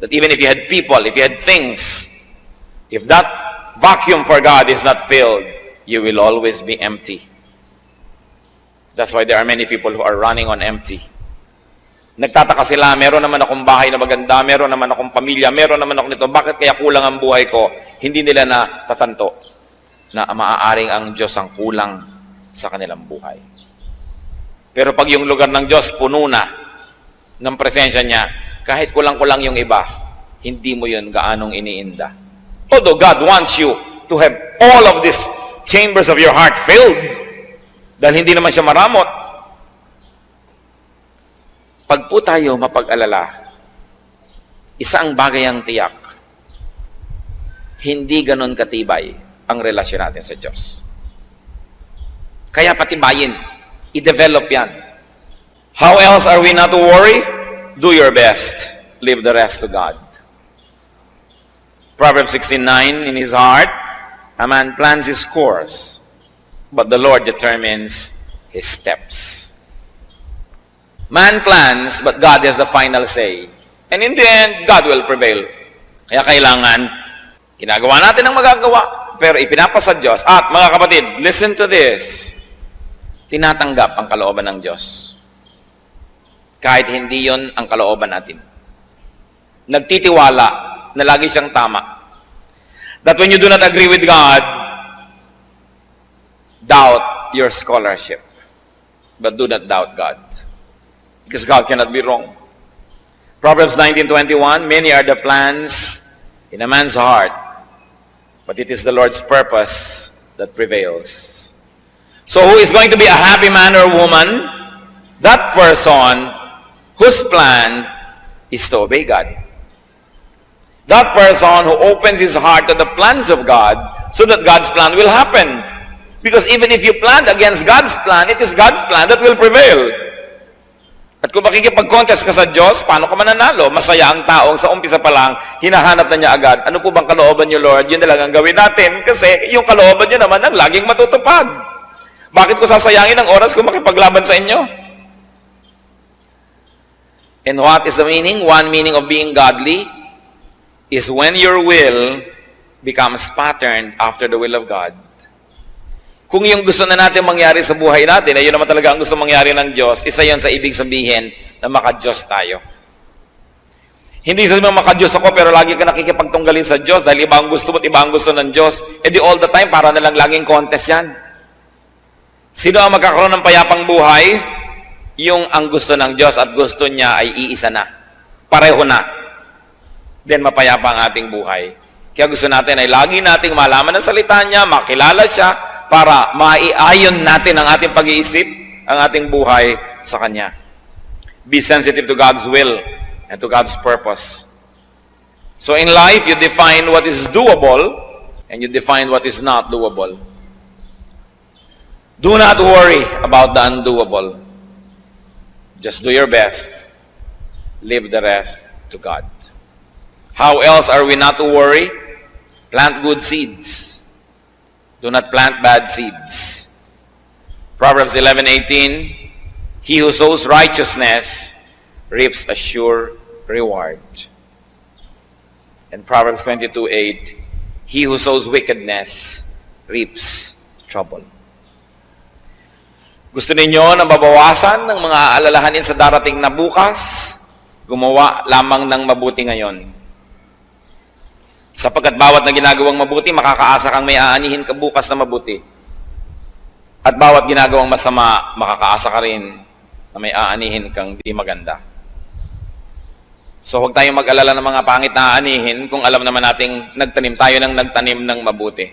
That even if you had people, if you had things, if that vacuum for God is not filled, you will always be empty. That's why there are many people who are running on empty. Nagtataka sila, meron naman akong bahay na maganda, meron naman akong pamilya, meron naman ako nito, bakit kaya kulang ang buhay ko? Hindi nila na tatanto na maaaring ang Diyos ang kulang sa kanilang buhay. Pero pag yung lugar ng Diyos puno na ng presensya niya, kahit kulang-kulang yung iba, hindi mo yun gaanong iniinda. Although God wants you to have all of these chambers of your heart filled, dahil hindi naman siya maramot. Pag po tayo mapag-alala, Isang bagay ang tiyak, hindi ganon katibay ang relasyon natin sa Diyos. Kaya patibayin, i-develop yan. How else are we not to worry? Do your best. Leave the rest to God. Proverbs 16:9, in his heart, a man plans his course, but the Lord determines his steps. Man plans, but God has the final say. And in the end, God will prevail. Kaya kailangan, ginagawa natin ang magagawa, pero ipinapasa Diyos. At mga kapatid, listen to this. Tinatanggap ang kalooban ng Diyos. Kahit hindi yon ang kalooban natin. Nagtitiwala na lagi siyang tama. That when you do not agree with God, doubt your scholarship. But do not doubt God. Because God cannot be wrong. Proverbs 19:21, many are the plans in a man's heart, but it is the Lord's purpose that prevails. So who is going to be a happy man or woman? That person whose plan is to obey God. That person who opens his heart to the plans of God so that God's plan will happen. Because even if you plan against God's plan, it is God's plan that will prevail. At kung makikipag-contest ka sa Diyos, paano ka mananalo? Masaya ang taong sa umpisa pa lang, hinahanap na niya agad. Ano po bang kalooban niyo, Lord? Yun na lang ang gawin natin. Kasi yung kalooban niyo naman ang laging matutupad. Bakit ko sasayangin ang oras kung makipaglaban sa inyo? And what is the meaning? One meaning of being godly is when your will becomes patterned after the will of God. Kung yung gusto na natin mangyari sa buhay natin, ay yun naman talaga ang gusto mangyari ng Diyos, isa yun sa ibig sabihin na maka-Diyos tayo. Hindi sabihin maka-Diyos ako, pero lagi ka nakikipagtunggalin sa Diyos dahil iba ang gusto mo at iba ang gusto ng Diyos. E di all the time, para na lang laging contest yan. Sino ang magkakaroon ng payapang buhay? Yung ang gusto ng Diyos at gusto niya ay iisa na. Pareho na. Then mapayapa ang ating buhay. Kaya gusto natin ay lagi nating malaman ang salita niya, makilala siya, para maiayon natin ang ating pag-iisip, ang ating buhay sa Kanya. Be sensitive to God's will and to God's purpose. So in life, you define what is doable and you define what is not doable. Do not worry about the undoable. Just do your best. Leave the rest to God. How else are we not to worry? Plant good seeds. Do not plant bad seeds. Proverbs 11:18, he who sows righteousness reaps a sure reward. And Proverbs 22:8, he who sows wickedness reaps trouble. Gusto ninyo na mabawasan ng mga alalahanin sa darating na bukas? Gumawa lamang ng mabuti ngayon. Sapagkat bawat na ginagawang mabuti, makakaasa kang may aanihin ka bukas na mabuti. At bawat ginagawang masama, makakaasa ka rin na may aanihin kang di maganda. So huwag tayong mag-alala ng mga pangit na aanihin kung alam naman nating nagtanim tayo ng nagtanim ng mabuti.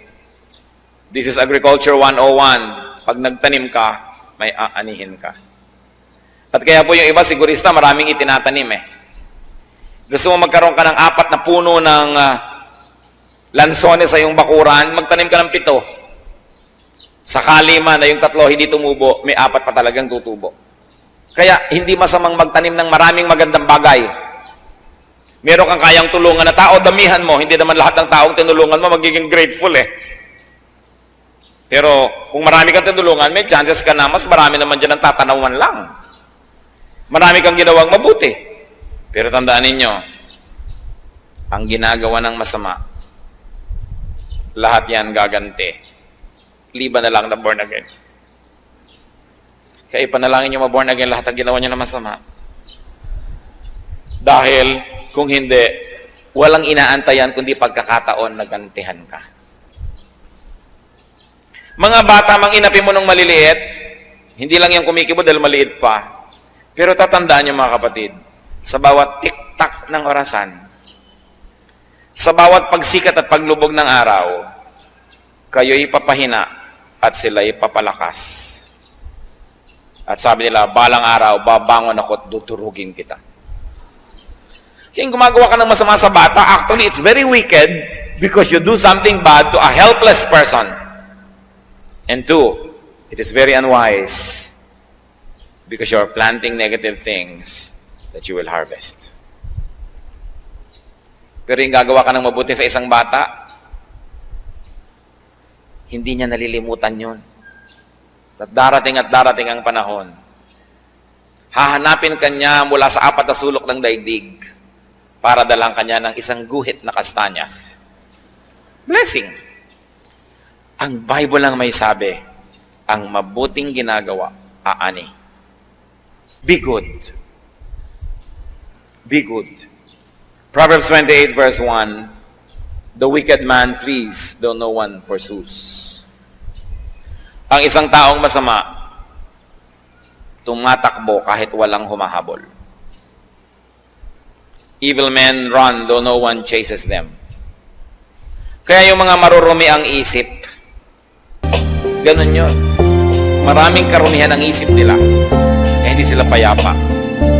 This is Agriculture 101. Pag nagtanim ka, may aanihin ka. At kaya po yung iba sigurista, maraming itinatanim eh. Gusto mo magkaroon ka ng 4 na puno ng lansones sa iyong bakuran, magtanim ka ng 7. Sakali man na yung 3 hindi tumubo, may 4 pa talagang tutubo. Kaya hindi masamang magtanim ng maraming magandang bagay. Meron kang kayang tulungan na tao, damihan mo. Hindi naman lahat ng taong tinulungan mo magiging grateful eh. Pero kung marami kang tinulungan, may chances ka na mas marami naman dyan ang tatanawan lang. Marami kang ginawang mabuti. Pero tandaan ninyo, ang ginagawa ng masama, lahat yan gaganti. Liban na lang na born again. Kaya ipanalangin nyo ma-born again lahat ang ginawa nyo na masama. Dahil kung hindi, walang inaantayan kundi pagkakataon na gantihan ka. Mga bata, mang inapi mo nung maliliit, hindi lang yung kumikibo dahil maliit pa. Pero tatandaan nyo mga kapatid, sa bawat tik-tak ng orasan, sa bawat pagsikat at paglubog ng araw, kayo'y papahina at sila'y papalakas. At sabi nila, balang araw, babangon ako at tuturugin kita. Kaya yung gumagawa ka ng masama sa bata, actually, it's very wicked because you do something bad to a helpless person. And two, it is very unwise because you are planting negative things that you will harvest. Pero yung gagawa ka ng mabuti sa isang bata, hindi niya nalilimutan yun. At darating ang panahon. Hahanapin kanya mula sa apat na sulok ng daigdig para dalang kanya ng isang guhit na kastanyas. Blessing. Ang Bible lang may sabi, ang mabuting ginagawa, aani. Be good. Be good. Proverbs 28 verse 1, the wicked man flees, though no one pursues. Ang isang taong masama, tumatakbo kahit walang humahabol. Evil men run, though no one chases them. Kaya yung mga marurumi ang isip, ganun yun. Maraming karumihan ang isip nila, kaya hindi sila payapa.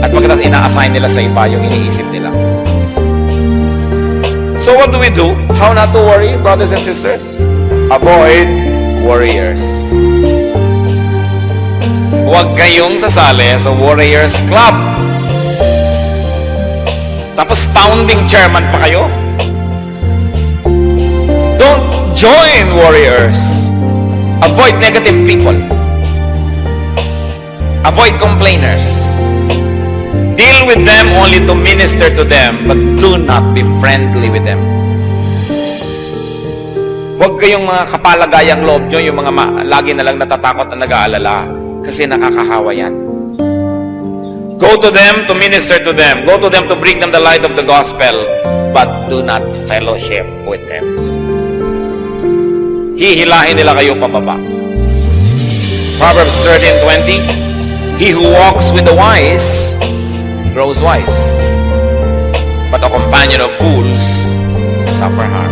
At pagkatapos ina-assign nila sa iba yung iniisip nila. So what do we do? How not to worry, brothers and sisters? Avoid warriors. Huwag kayong sasali sa Warriors Club. Tapos founding chairman pa kayo. Don't join warriors. Avoid negative people. Avoid complainers. Deal with them only to minister to them, but do not be friendly with them. Huwag kayong mga kapalagayang loob nyo, yung mga lagi na lang natatakot at nag-aalala, kasi nakakahawa yan. Go to them to minister to them. Go to them to bring them the light of the gospel, but do not fellowship with them. Hihilahin nila kayo pababa. Proverbs 13:20, he who walks with the wise grows wise, but a companion of fools suffer harm.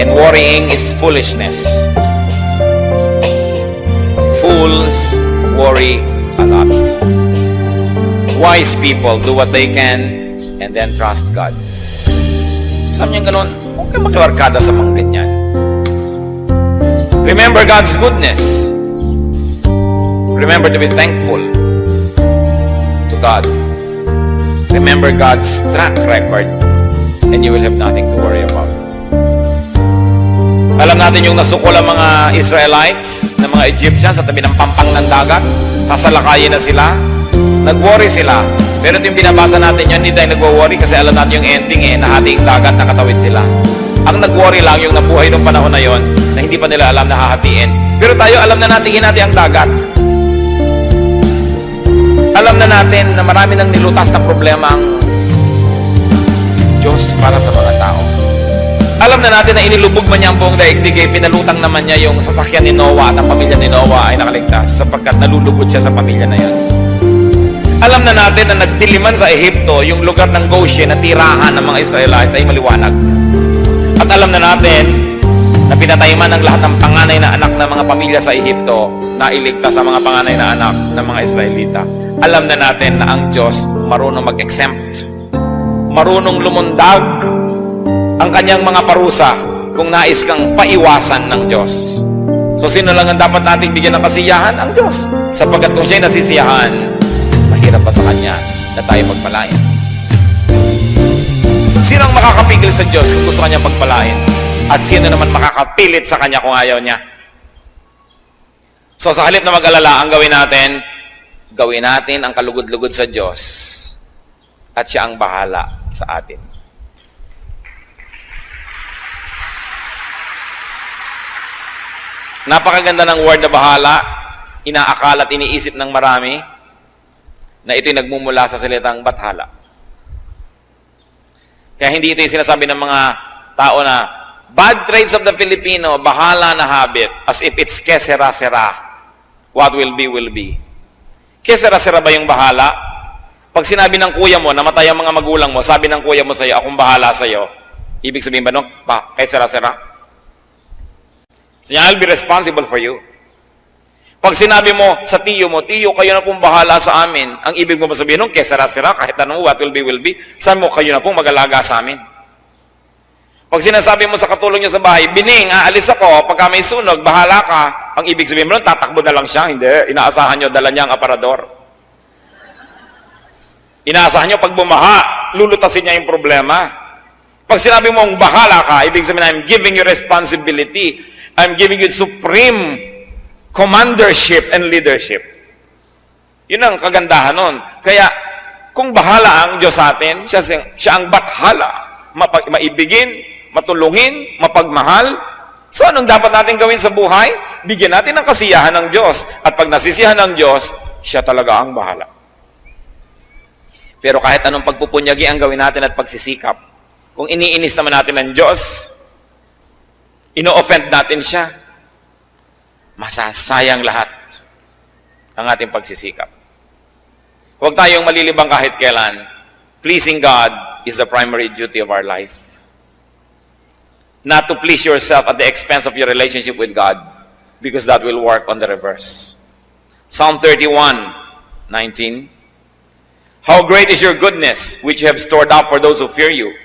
And worrying is foolishness. Fools worry a lot. Wise people do what they can and then trust God. So sabi niya ganun, huwag kang makiwarkada sa mga ganyan. Remember God's goodness. Remember to be thankful to God. Remember God's track record and you will have nothing to worry about. Alam natin yung nasukol ang mga Israelites, ng mga Egyptians sa tabi ng pampang ng dagat. Sasalakayin na sila. Nag-worry sila. Pero yung binabasa natin yan, hindi tayo nag-worry kasi alam natin yung ending nahati yung dagat, nakatawid sila. Ang nag-worry lang yung nabuhay ng panahon na yon na hindi pa nila alam na hahatiin. Pero tayo alam na natin hinati ang dagat. Alam na natin na marami nang nilutas na problema ang Diyos para sa mga tao. Alam na natin na inilubog man niya ang buong daigdig, pinalutang naman niya yung sasakyan ni Noah at ang pamilya ni Noah ay nakaligtas sapagkat nalulugod siya sa pamilya na yon. Alam na natin na nagdiliman sa Ehipto, yung lugar ng Goshen na tirahan ng mga Israelites ay maliwanag. At alam na natin na pinatay man ang lahat ng panganay na anak ng mga pamilya sa Ehipto na iligtas sa mga panganay na anak ng mga Israelita. Alam na natin na ang Diyos marunong mag-exempt, marunong lumundag ang kanyang mga parusa kung nais kang paiwasan ng Diyos. So sino lang ang dapat nating bigyan ng kasiyahan? Ang Diyos. Sapagkat kung siya'y nasisiyahan, mahirap pa sa Kanya na tayo magpalain. Sino ang makakapigil sa Diyos kung gusto Kanya pagpalain? At sino naman makakapilit sa Kanya kung ayaw Niya? So sa halip na mag-alala, ang gawin natin ang kalugod-lugod sa Diyos at Siya ang bahala sa atin. Napakaganda ng word na bahala. Inaakala at iniisip ng marami na ito'y nagmumula sa salitang bathala. Kaya hindi ito yung sinasabi ng mga tao na bad traits of the Filipino, bahala na habit, as if it's kesera-sera. What will be, will be. Kesera-sera ba yung bahala? Pag sinabi ng kuya mo, namatay ang mga magulang mo, sabi ng kuya mo sa'yo, akong bahala sa'yo. Ibig sabihin ba, no? Kesera-sera? So I'll be responsible for you. Pag sinabi mo sa tiyo mo, tiyo, kayo na pong bahala sa amin. Ang ibig mo ba sabihin nun, kesara-sira, kahit anong what will be. Sabi mo, kayo na pong mag-alaga sa amin. Pag sinasabi mo sa katulong nyo sa bahay, Bining, aalis ako, pagka may sunog, bahala ka. Ang ibig sabihin mo nun, tatakbo na lang siya. Hindi, inaasahan nyo, dala niya ang aparador. Inaasahan nyo, pag bumaha, lulutasin niya yung problema. Pag sinabi mong bahala ka, ibig sabihin, I'm giving you responsibility. I'm giving you supreme commandership and leadership. Yun ang kagandahan nun. Kaya, kung bahala ang Diyos sa atin, siya ang bathala, maibigin, matulungin, mapagmahal. So, anong dapat natin gawin sa buhay? Bigyan natin ng kasiyahan ng Diyos. At pag nasisiyahan ng Diyos, siya talaga ang bahala. Pero kahit anong pagpupunyagi ang gawin natin at pagsisikap, kung iniinis naman natin ng Diyos, ino-offend natin siya, masasayang lahat ang ating pagsisikap. Huwag tayong malilibang kahit kailan. Pleasing God is the primary duty of our life. Not to please yourself at the expense of your relationship with God, because that will work on the reverse. Psalm 31:19. How great is your goodness, which you have stored up for those who fear you,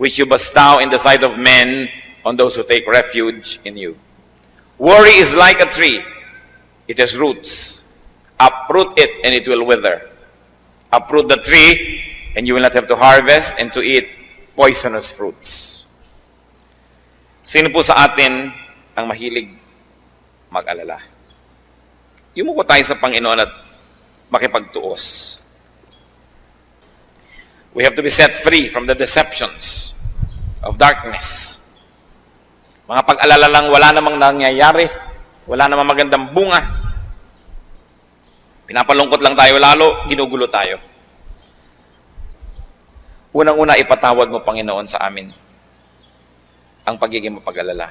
which you bestow in the sight of men on those who take refuge in you. Worry is like a tree. It has roots. Uproot it and it will wither. Uproot the tree and you will not have to harvest and to eat poisonous fruits. Sino po sa atin ang mahilig mag-alala? Yumuko tayo sa Panginoon at makipagtuos. We have to be set free from the deceptions of darkness. Mga pag-alala lang, wala namang nangyayari, wala namang magandang bunga. Pinapalungkot lang tayo lalo, ginugulo tayo. Unang-una, ipatawad mo, Panginoon, sa amin ang pagiging mapag-alala.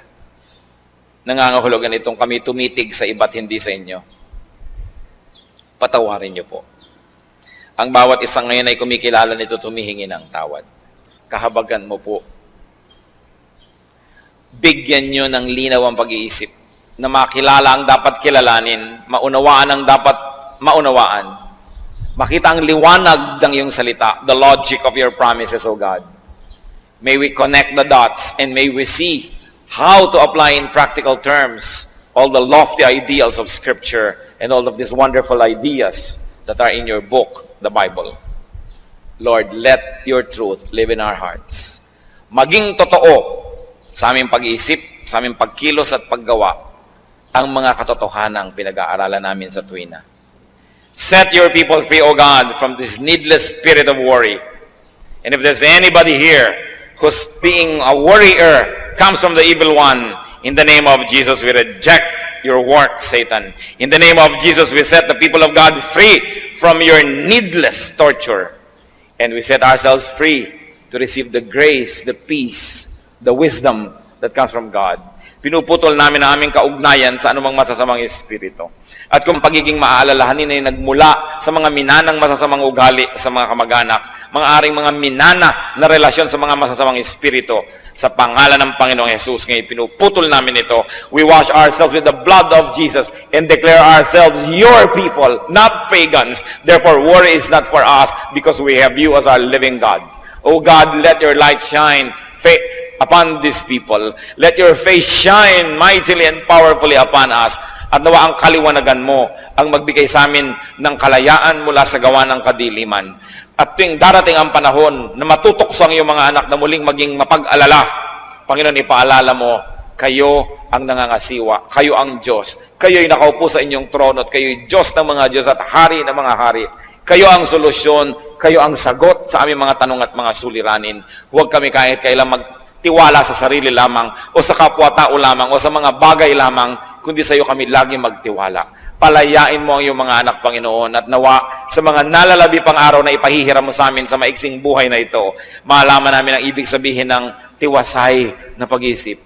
Nangangahulugan itong kami tumitig sa iba't hindi sa inyo. Patawarin niyo po. Ang bawat isang ngayon ay kumikilala nito, tumihingi ng tawad. Kahabagan mo po. Bigyan nyo ng linaw ang pag-iisip na makilala ang dapat kilalanin, maunawaan ang dapat maunawaan. Makita ang liwanag ng iyong salita, the logic of your promises, O God. May we connect the dots and may we see how to apply in practical terms all the lofty ideals of Scripture and all of these wonderful ideas that are in your book, the Bible. Lord, let your truth live in our hearts. Maging totoo sa aming pag-iisip, sa aming pagkilos at paggawa, ang mga katotohanang pinag-aaralan namin sa tuwina. Set your people free, O God, from this needless spirit of worry. And if there's anybody here who's being a worrier, comes from the evil one, in the name of Jesus, we reject your work, Satan. In the name of Jesus, we set the people of God free from your needless torture. And we set ourselves free to receive the grace, the peace, the wisdom that comes from God. Pinuputol namin ang aming kaugnayan sa anumang masasamang espiritu. At kung pagiging maaalalahanin ay nagmula sa mga minanang masasamang ugali sa mga kamag-anak, mga aring mga minana na relasyon sa mga masasamang espiritu, sa pangalan ng Panginoong Jesus, ngayon pinuputol namin ito. We wash ourselves with the blood of Jesus and declare ourselves your people, not pagans. Therefore, worry is not for us because we have you as our living God. O God, let your light shine upon these people. Let your face shine mightily and powerfully upon us. At nawa ang kaliwanagan mo ang magbigay sa amin ng kalayaan mula sa gawa ng kadiliman. At tuwing darating ang panahon na matutokso ang iyong mga anak na muling maging mapag-alala, Panginoon, ipaalala mo, kayo ang nangangasiwa, kayo ang Diyos, kayo'y nakaupo sa inyong trono at kayo'y Diyos ng mga Diyos at hari ng mga hari. Kayo ang solusyon, kayo ang sagot sa aming mga tanong at mga suliranin. Huwag kami kahit kailan magtiwala sa sarili lamang o sa kapwa-tao lamang o sa mga bagay lamang, kundi sa iyo kami lagi magtiwala. Palayain mo ang iyong mga anak, Panginoon, at nawa sa mga nalalabi pang araw na ipahihiram mo sa amin sa maiksing buhay na ito, malaman namin ang ibig sabihin ng tiwasay na pag-iisip.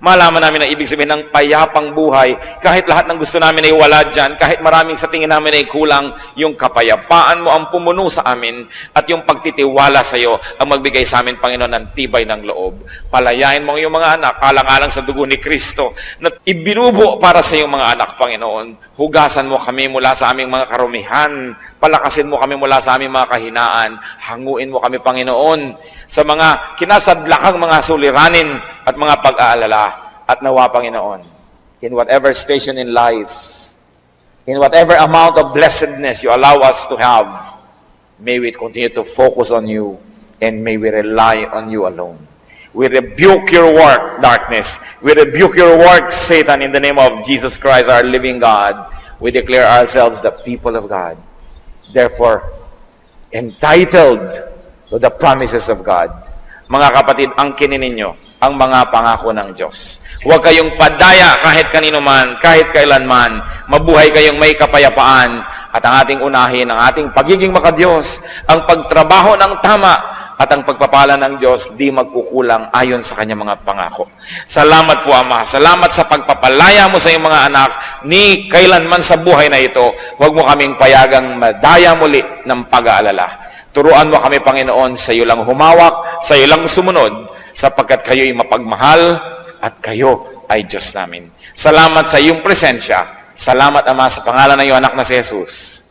Malaman namin ang ibig sabihin ng payapang buhay. Kahit lahat ng gusto namin ay wala dyan, kahit maraming sa tingin namin ay kulang, yung kapayapaan mo ang pumuno sa amin at yung pagtitiwala sa iyo ang magbigay sa amin, Panginoon, ng tibay ng loob. Palayain mo ang iyong mga anak, alang-alang sa dugo ni Kristo na ibinubo para sa iyong mga anak, Panginoon. Hugasan mo kami mula sa aming mga karumihan. Palakasin mo kami mula sa aming mga kahinaan. Hanguin mo kami, Panginoon, sa mga kinasadlakang mga suliranin at mga pag-aalala. At nawa, Panginoon, in whatever station in life, in whatever amount of blessedness you allow us to have, may we continue to focus on you and may we rely on you alone. We rebuke your work, darkness. We rebuke your work, Satan, in the name of Jesus Christ, our living God. We declare ourselves the people of God. Therefore, entitled to the promises of God. Mga kapatid, angkinin ninyo ang mga pangako ng Diyos. Huwag kayong padaya kahit kanino man, kahit kailanman. Mabuhay kayong may kapayapaan at ang ating unahin, ang ating pagiging makadiyos, ang pagtrabaho ng tama at ang pagpapala ng Diyos di magkukulang ayon sa kanyang mga pangako. Salamat po, Ama. Salamat sa pagpapalaya mo sa iyong mga anak ni kailanman sa buhay na ito. Huwag mo kaming payagang madaya muli ng pag-aalala. Turuan mo kami, Panginoon, sa iyo lang humawak, sa iyo lang sumunod, sapagkat kayo'y mapagmahal at kayo ay Diyos namin. Salamat sa iyong presensya. Salamat, Ama, sa pangalan ng iyong anak na si Jesus.